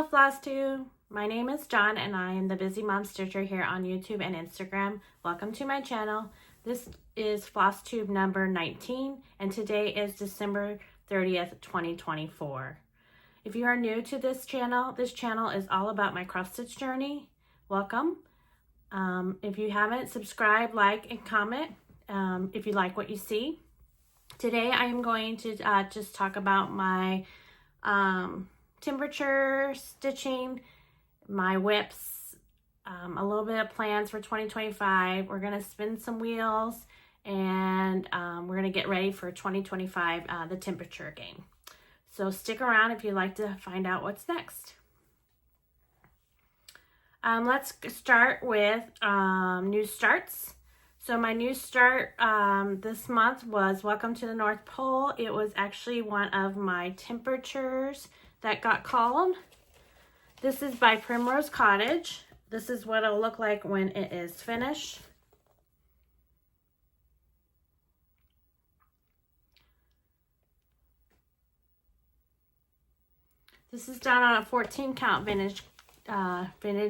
Hello Floss Tube! My name is John and I am the Busy Mom Stitcher here on YouTube and Instagram. Welcome to my channel. This is Floss Tube number 19 and today is December 30th, 2024. If you are new to this channel is all about my cross stitch journey. Welcome. If you haven't, subscribe, like, and comment if you like what you see. Today I am going to just talk about my temperature stitching, my WIPs, a little bit of plans for 2025. We're going to spin some wheels and we're going to get ready for 2025, the temperature game. So stick around if you'd like to find out what's next. Let's start with new starts. So my new start this month was Welcome to the North Pole. It was actually one of my temperatures that got called. This is by Primerose Cottage. This is what it'll look like when it is finished. This is done on a 14 count vintage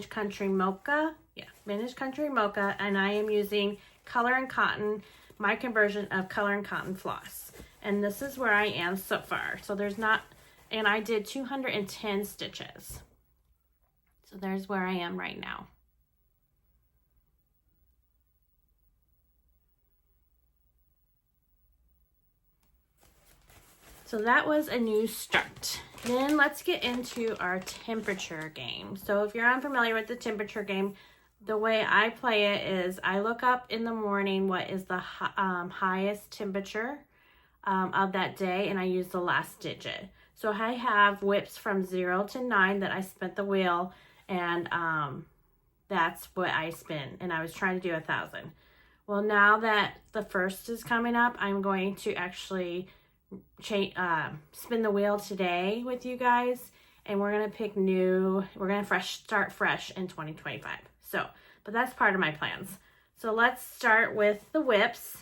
country mocha. Yeah, vintage country mocha, and I am using Color and Cotton, my conversion of Color and Cotton floss. And this is where I am so far. So there's not, and I did 210 stitches. So there's where I am right now. So that was a new start. Then let's get into our temperature game. So if you're unfamiliar with the temperature game, the way I play it is I look up in the morning what is the highest temperature of that day, and I use the last digit. So I have WIPs from 0 to 9 that I spent the wheel, and that's what I spin, and I was trying to do 1,000. Well, now that the first is coming up, I'm going to actually spin the wheel today with you guys, and we're going to pick new, we're going to start fresh in 2025. So, but that's part of my plans. So let's start with the WIPs.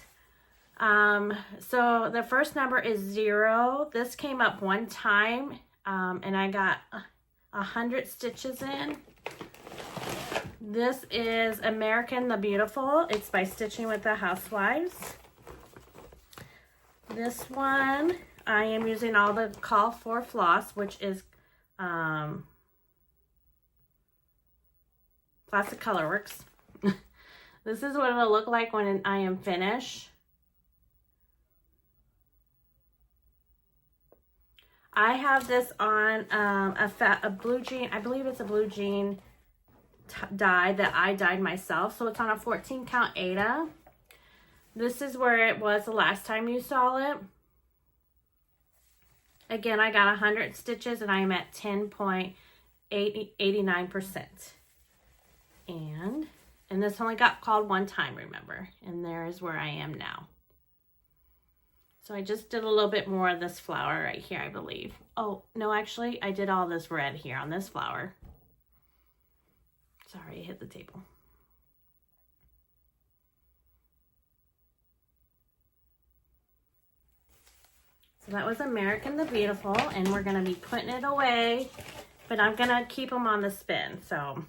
So the first number is 0. This came up one time, and I got 100 stitches in. This is American the Beautiful. It's by Stitching with the Housewives. This one, I am using all the call for floss, which is Classic Colorworks. This is what it'll look like when I am finished. I have this on a blue jean, I believe it's a blue jean dye that I dyed myself. So it's on a 14 count Aida. This is where it was the last time you saw it. Again, I got 100 stitches and I am at 10.89%. And this only got called one time, remember, and there's where I am now. So I just did a little bit more of this flower right here, I believe. Oh, no, actually, I did all this red here on this flower. Sorry, I hit the table. So that was American the Beautiful, and we're going to be putting it away, but I'm going to keep them on the spin, so...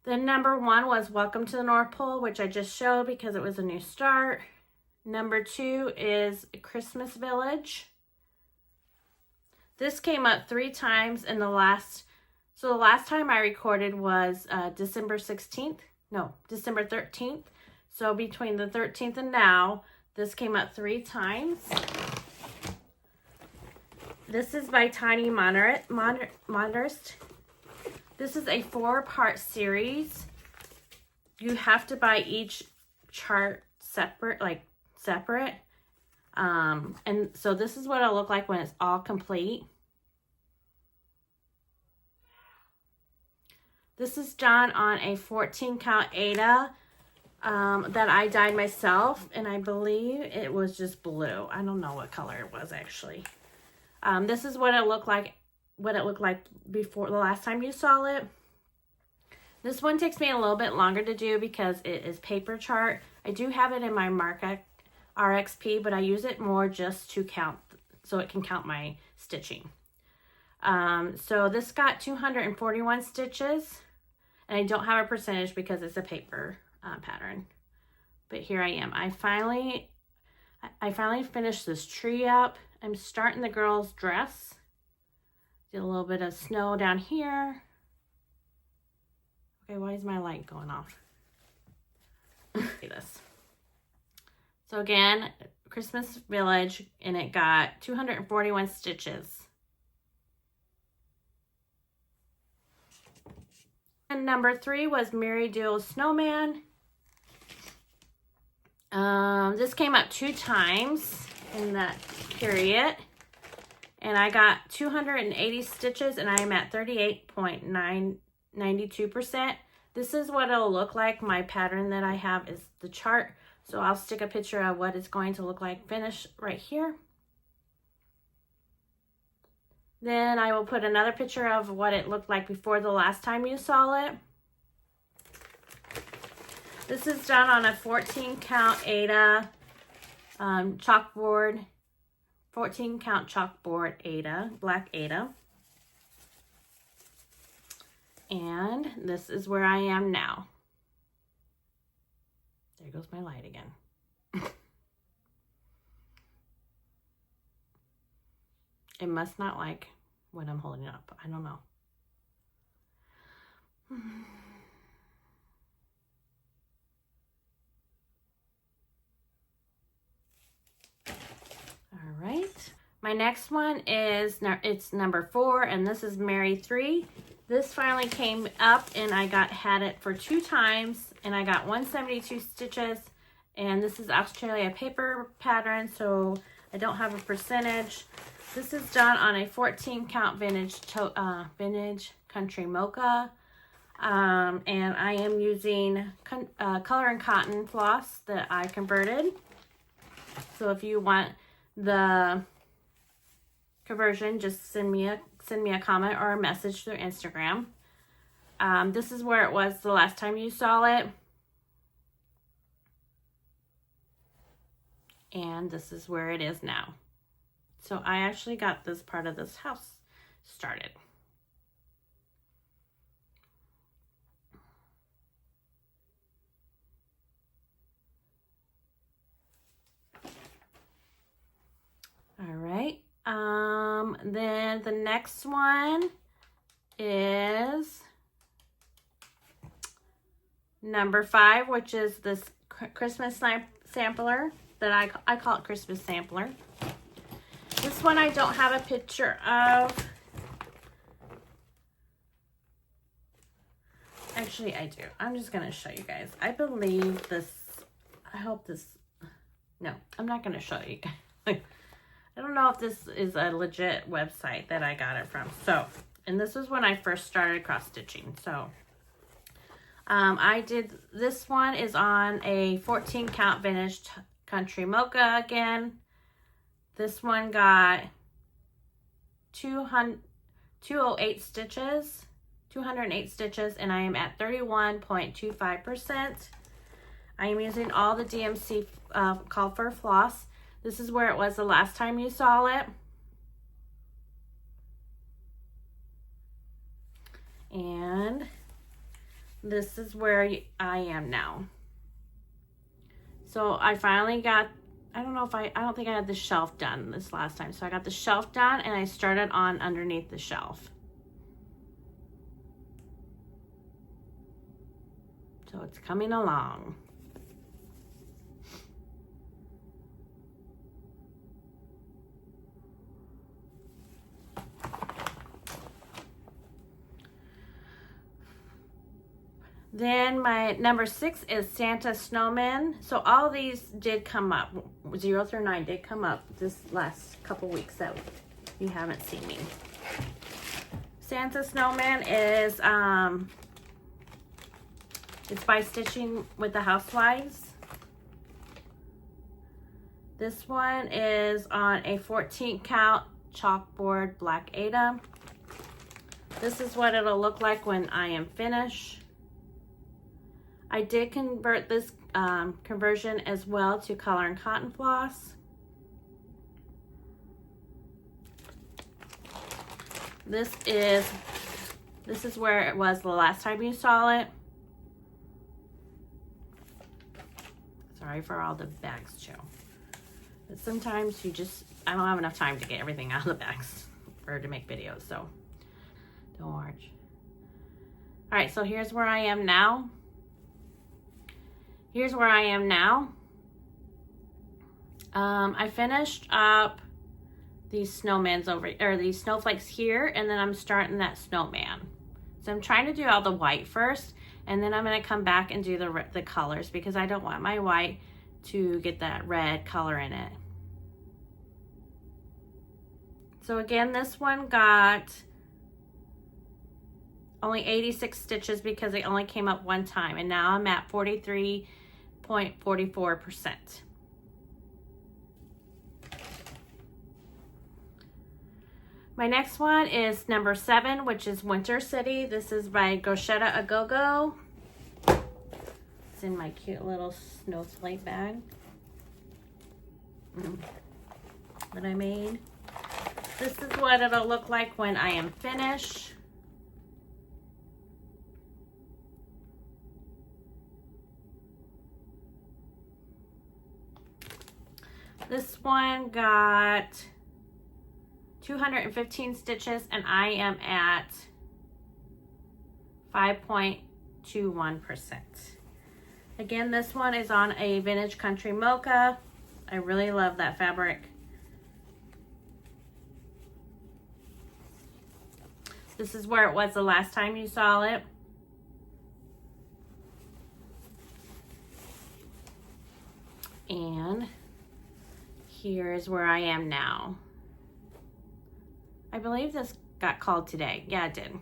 Then number 1 was Welcome to the North Pole, which I just showed because it was a new start. Number 2 is Christmas Village. This came up 3 times in the last, so the last time I recorded was December 16th. No, December 13th. So between the 13th and now, this came up 3 times. This is by Tiny Modernist. This is a 4-part series. You have to buy each chart separate, and so this is what it'll look like when it's all complete. This is done on a 14 count Aida that I dyed myself, and I believe it was just blue. I don't know what color it was actually. This is what it looked like. What it looked like before the last time you saw it. This one takes me a little bit longer to do because it is paper chart. I do have it in my Marca RXP, but I use it more just to count, so it can count my stitching. So this got 241 stitches, and I don't have a percentage because it's a paper pattern. But here I am. I finally finished this tree up. I'm starting the girl's dress. Did a little bit of snow down here. Okay, why is my light going off? See this. So again, Christmas Village, and it got 241 stitches. And number 3 was Mary Dew's Snowman. This came up 2 times in that period, and I got 280 stitches, and I am at 38.92%. This is what it'll look like. My pattern that I have is the chart, so I'll stick a picture of what it's going to look like finished right here. Then I will put another picture of what it looked like before the last time you saw it. This is done on a 14 count Aida chalkboard, 14 count chalkboard Aida, black Aida. And this is where I am now. There goes my light again. It must not like when I'm holding it up. I don't know. All right. My next one is, it's number 4, and this is Mary 3. This finally came up, and I had it for 2 times, and I got 172 stitches. And this is actually a paper pattern, so I don't have a percentage. This is done on a 14 count vintage country mocha. And I am using color and cotton floss that I converted. So if you want the conversion, just send me a comment or a message through Instagram. This is where it was the last time you saw it. And this is where it is now. So I actually got this part of this house started. All right. Then the next one is number 5, which is this Christmas sampler that I call it Christmas sampler. This one I don't have a picture of. Actually, I do. I'm just going to show you guys. I believe this, I hope this, no, I'm not going to show you guys. I don't know if this is a legit website that I got it from. So, and this was when I first started cross stitching. So, this one is on a 14 count vintage country mocha again. This one got 208 stitches, and I am at 31.25%. I am using all the DMC called for floss. This is where it was the last time you saw it. And this is where I am now. So I finally got, I don't think I had the shelf done this last time. So I got the shelf done, and I started on underneath the shelf. So it's coming along. Then my number 6 is Santa Snowman. So all these did come up. 0 through 9 did come up this last couple weeks that you haven't seen me. Santa Snowman is it's by Stitching with the Housewives. This one is on a 14 count chalkboard black Aida. This is what it'll look like when I am finished. I did convert this conversion as well to color and cotton floss. This is where it was the last time you saw it. Sorry for all the bags too. But sometimes I don't have enough time to get everything out of the bags or to make videos, so don't worry. All right, so here's where I am now. Here's where I am now. I finished up these snowmans these snowflakes here, and then I'm starting that snowman. So I'm trying to do all the white first, and then I'm going to come back and do the colors because I don't want my white to get that red color in it. So again, this one got only 86 stitches because it only came up one time, and now I'm at 43.44%. My next one is number 7, which is Winter City. This is by Crocette A Go-Go. It's in my cute little snowflake bag that I made. This is what it'll look like when I am finished. This one got 215 stitches, and I am at 5.21%. Again, this one is on a Vintage Country Mocha. I really love that fabric. This is where it was the last time you saw it. And here's where I am now. I believe this got called today. Yeah, it did.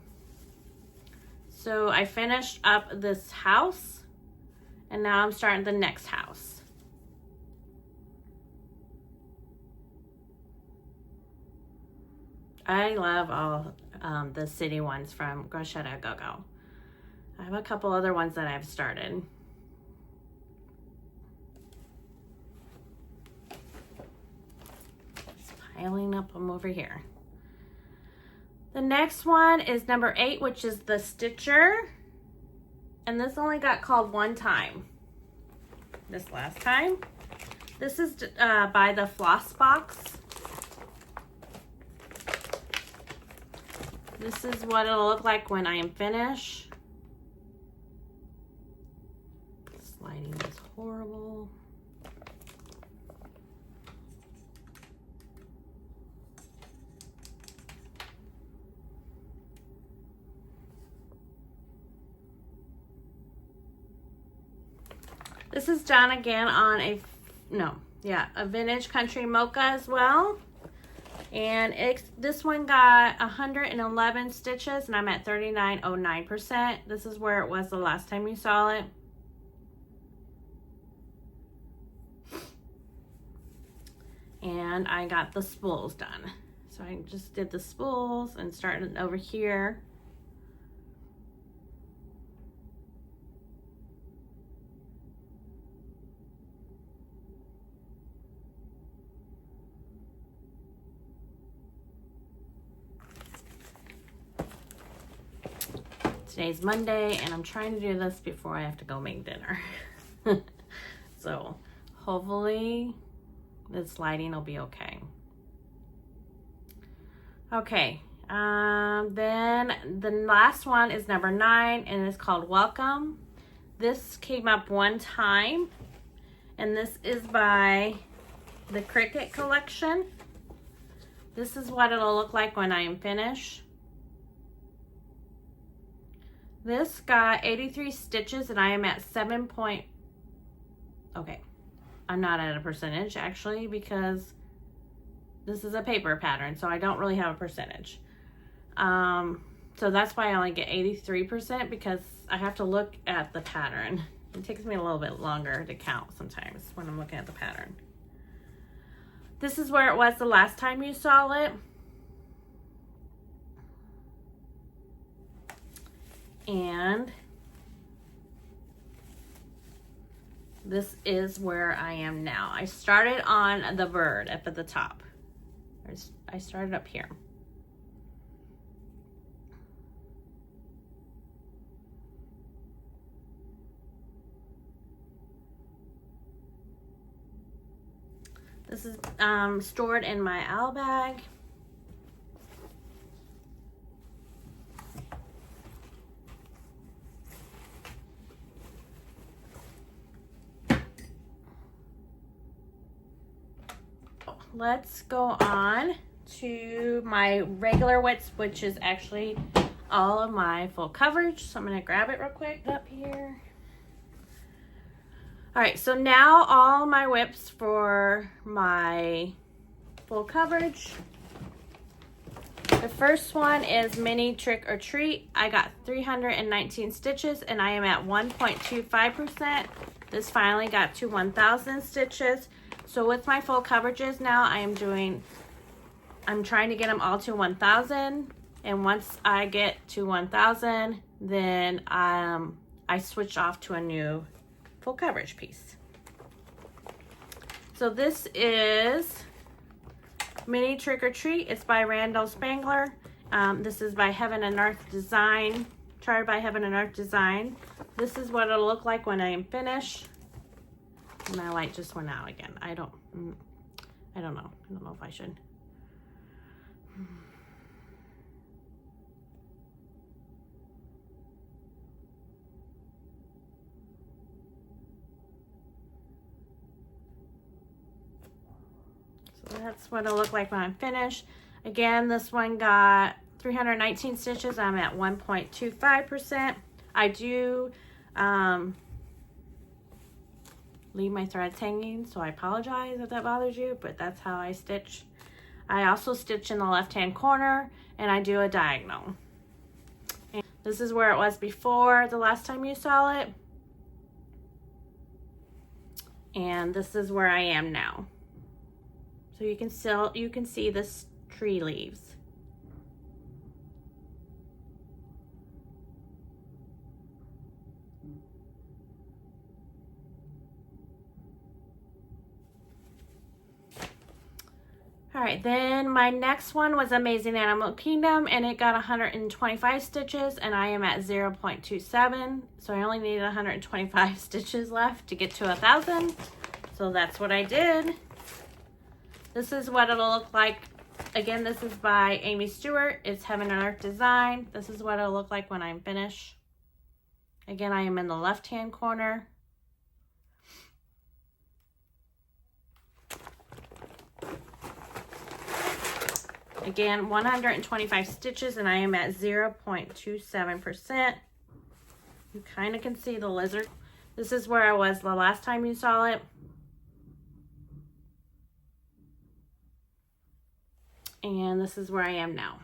So I finished up this house, and now I'm starting the next house. I love all the city ones from Crocette A Go-Go. I have a couple other ones that I've started. Just piling up them over here. The next one is number 8, which is the Stitcher. And this only got called one time. This last time. This is by the Floss Box. This is what it'll look like when I am finished. Sliding is horrible. This is done again on a Vintage Country Mocha as well. And this one got 111 stitches, and I'm at 39.09%. This is where it was the last time you saw it. And I got the spools done. So I just did the spools and started over here. Today's Monday, and I'm trying to do this before I have to go make dinner. So hopefully this lighting will be okay. Okay, then the last one is number 9, and it's called Welcome. This came up one time, and this is by the Crickett collection. This is what it'll look like when I am finished. This got 83 stitches, and I am at 7 point. Okay, I'm not at a percentage actually because this is a paper pattern, so I don't really have a percentage. So that's why I only get 83% because I have to look at the pattern. It takes me a little bit longer to count sometimes when I'm looking at the pattern. This is where it was the last time you saw it. And this is where I am now. I started on the bird up at the top. I started up here. This is stored in my owl bag. Let's go on to my regular WIPs, which is actually all of my full coverage. So I'm going to grab it real quick up here. All right, so now all my WIPs for my full coverage. The first one is Mini Trick or Treat. I got 319 stitches and I am at 1.25%. This finally got to 1,000 stitches. So with my full coverages now, I'm trying to get them all to 1,000. And once I get to 1,000, then I switch off to a new full coverage piece. So this is Mini Trick or Treat. It's by Randal Spangler. This is by Heaven and Earth Design, charted by Heaven and Earth Design. This is what it'll look like when I am finished. My light just went out again. I don't know. I don't know if I should. So that's what it'll look like when I'm finished. Again, this one got 319 stitches. I'm at 1.25%. I do leave my threads hanging, so I apologize if that bothers you, but that's how I stitch. I also stitch in the left hand corner and I do a diagonal. And this is where it was before the last time you saw it, and this is where I am now. So you can see this tree leaves. All right, then my next one was Amazing Animal Kingdom, and it got 125 stitches, and I am at 0.27, so I only need 125 stitches left to get to 1,000. So that's what I did. This is what it'll look like. Again, this is by Aimee Stewart. It's Heaven and Earth Design. This is what it'll look like when I'm finished. Again, I am in the left-hand corner. Again, 125 stitches, and I am at 0.27%. You kind of can see the lizard. This is where I was the last time you saw it. And this is where I am now.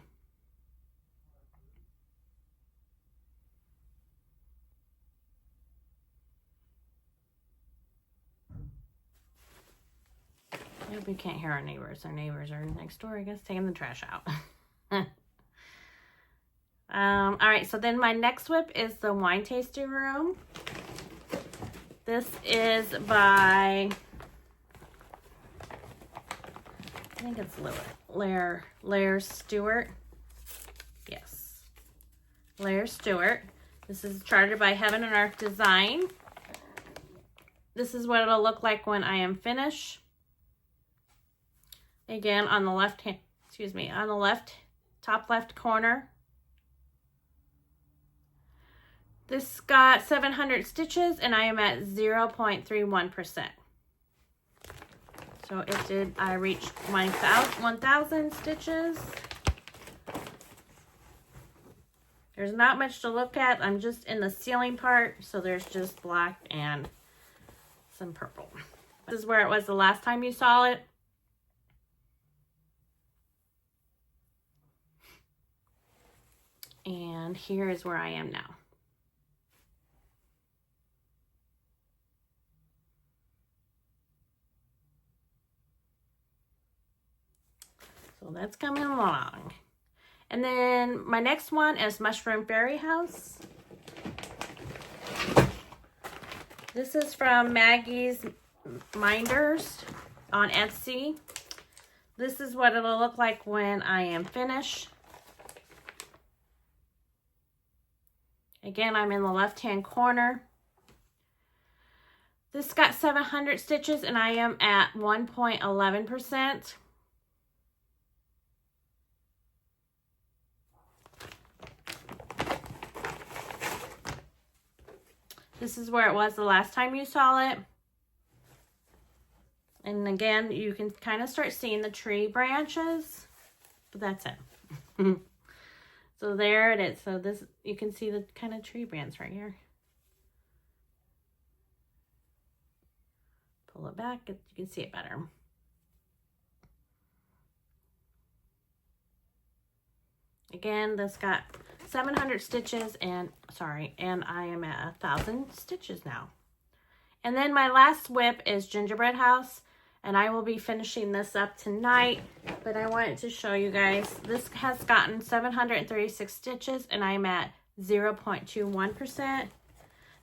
I hope you can't hear our neighbors. Our neighbors are next door, I guess, taking the trash out. All right, so then my next WIP is the Wine Tasting Room. This is by, I think it's Stewart. Yes, Stewart. This is charted by Heaven and Earth Design. This is what it'll look like when I am finished. Again, on the left hand, on the top left corner. This got 700 stitches and I am at 0.31%. So I reached 1,000 stitches. There's not much to look at. I'm just in the ceiling part, so there's just black and some purple. This is where it was the last time you saw it. And here is where I am now. So that's coming along. And then my next one is Mushroom Fairy House. This is from Maggie's Minders on Etsy. This is what it'll look like when I am finished. Again, I'm in the left-hand corner. This got 700 stitches and I am at 1.11%. This is where it was the last time you saw it. And again, you can kind of start seeing the tree branches, but that's it. So there it is. So this, you can see the kind of tree branch right here. Pull it back, you can see it better. Again, this got 700 stitches and, sorry, and I am at 1,000 stitches now. And then my last WIP is Gingerbread House, and I will be finishing this up tonight, but I wanted to show you guys, this has gotten 736 stitches and I'm at 0.21%.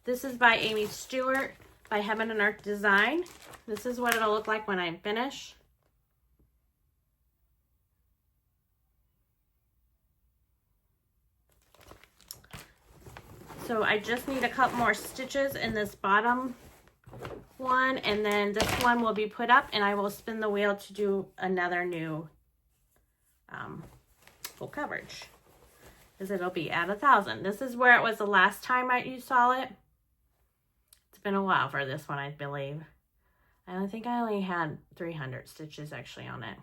This is by Aimee Stewart by Heaven and Earth Design. This is what it'll look like when I finish. So I just need a couple more stitches in this bottom one, and then this one will be put up and I will spin the wheel to do another new full coverage, because it'll be at 1,000. This is where it was the last time you saw it. It's been a while for this one, I believe. I think I only had 300 stitches actually on it.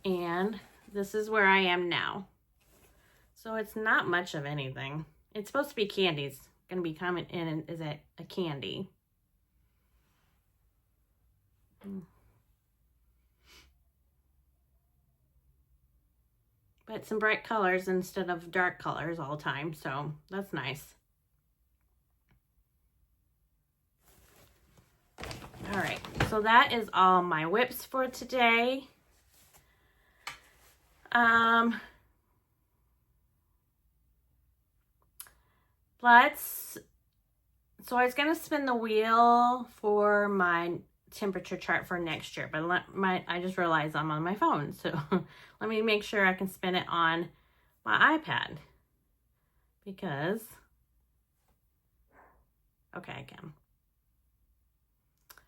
And this is where I am now. So it's not much of anything. It's supposed to be candies. Going to be coming in, is it a candy? But some bright colors instead of dark colors all the time, so that's nice. All right, so that is all my WIPs for today. So I was going to spin the wheel for my temperature chart for next year, but I just realized I'm on my phone. So let me make sure I can spin it on my iPad, because, okay, I can.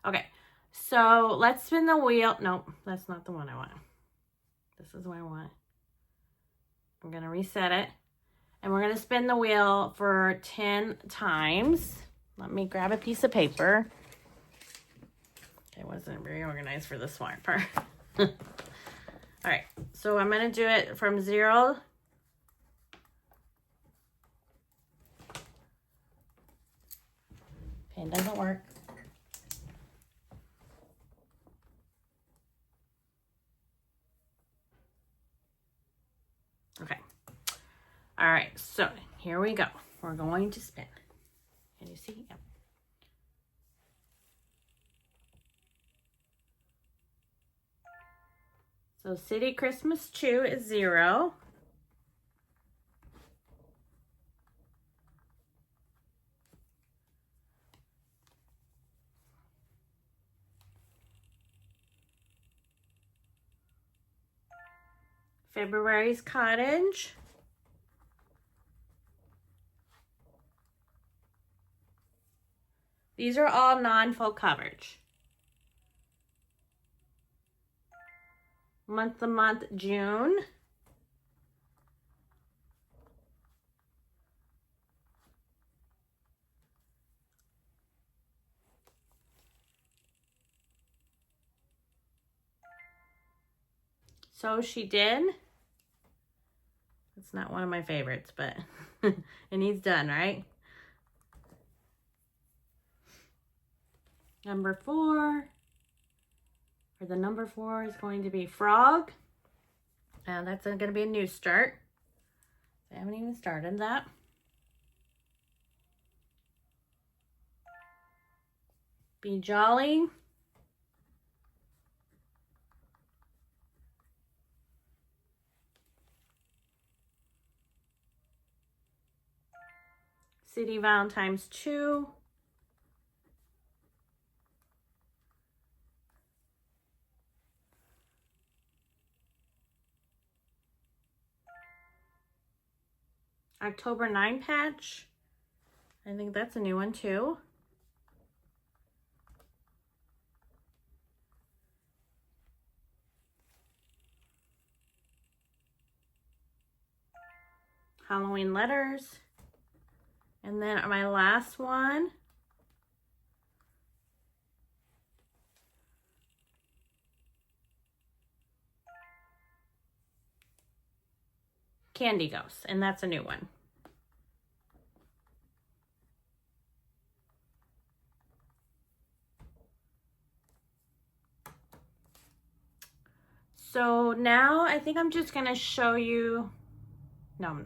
Okay, so let's spin the wheel. No, that's not the one I want. This is what I want. I'm going to reset it. And we're going to spin the wheel for 10 times. Let me grab a piece of paper. I wasn't very organized for the smart part. All right, so I'm going to do it from 0. Pen doesn't work. Okay. All right, so here we go. We're going to spin. Can you see? Yep. So City Christmas 2 is 0. February's Cottage. These are all non-full coverage. Month to month, June. So She Did. It's not one of my favorites, but it needs done, right? Number 4, or the number 4 is going to be Frog. And that's going to be a new start. I haven't even started that. Be Jolly. City Valentine's 2. October 9 patch. I think that's a new one too. Halloween letters. And then my last one, Candy Ghost, and that's a new one. So now I think I'm just gonna show you, no,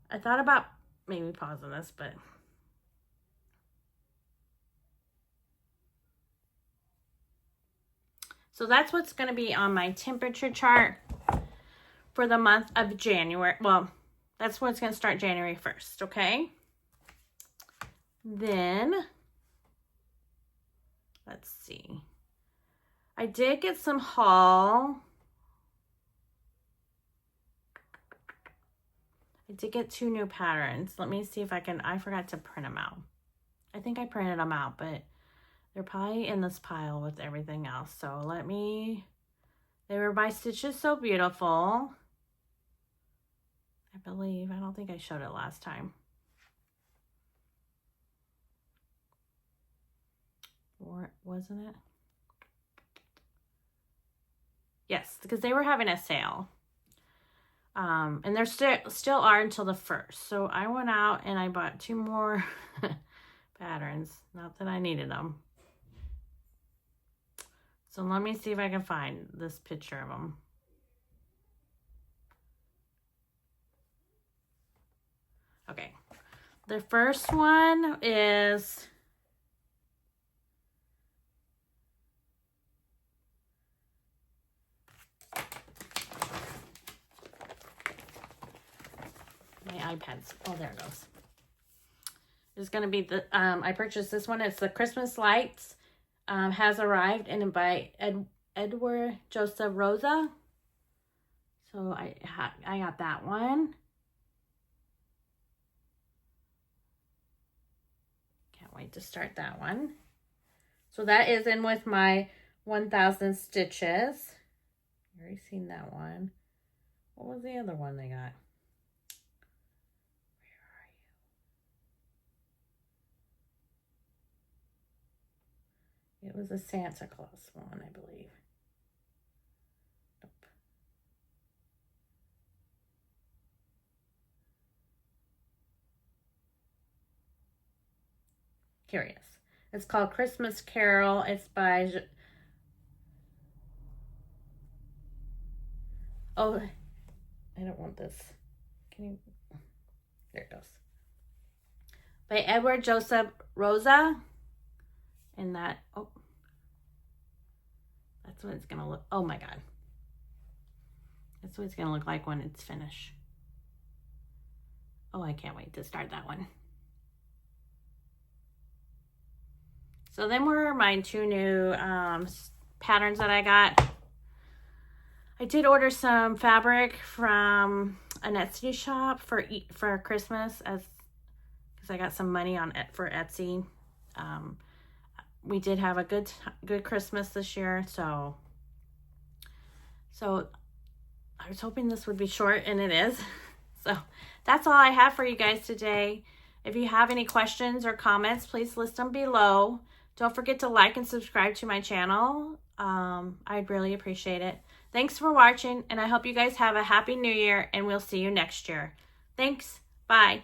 I thought about maybe pausing this, but so that's what's gonna be on my temperature chart for the month of January. Well, that's what's gonna start January 1st, okay? Then, let's see. I did get some haul. I did get 2 new patterns. Let me see if I can, I forgot to print them out. I think I printed them out, but they're probably in this pile with everything else. So let me, they were by Stitches So Beautiful. I believe, I don't think I showed it last time. Or wasn't it? Yes, because they were having a sale. And they're still are until the 1st. So I went out and I bought 2 more patterns. Not that I needed them. So let me see if I can find this picture of them. Okay. The first one is my iPad's, oh, there it goes. It's going to be the, I purchased this one. It's the Christmas Lights, has arrived, and by Edward Joseph Rosa. So I got that one. Can't wait to start that one. So that is in with my 1,000 stitches. You already seen that one. What was the other one they got? It was a Santa Claus one, I believe. Nope. Here it is. It's called Christmas Carol. It's by... Oh, I don't want this. Can you... There it goes. By Edward Joseph Rosa. And that... Oh. That's what it's going to look... Oh, my God. That's what it's going to look like when it's finished. Oh, I can't wait to start that one. So then were my 2 new patterns that I got. I did order some fabric from an Etsy shop for Christmas, because I got some money on it for Etsy. We did have a good Christmas this year, so I was hoping this would be short, and it is. So that's all I have for you guys today. If you have any questions or comments, please list them below. Don't forget to like and subscribe to my channel. I'd really appreciate it. Thanks for watching, and I hope you guys have a happy new year, and we'll see you next year. Thanks. Bye.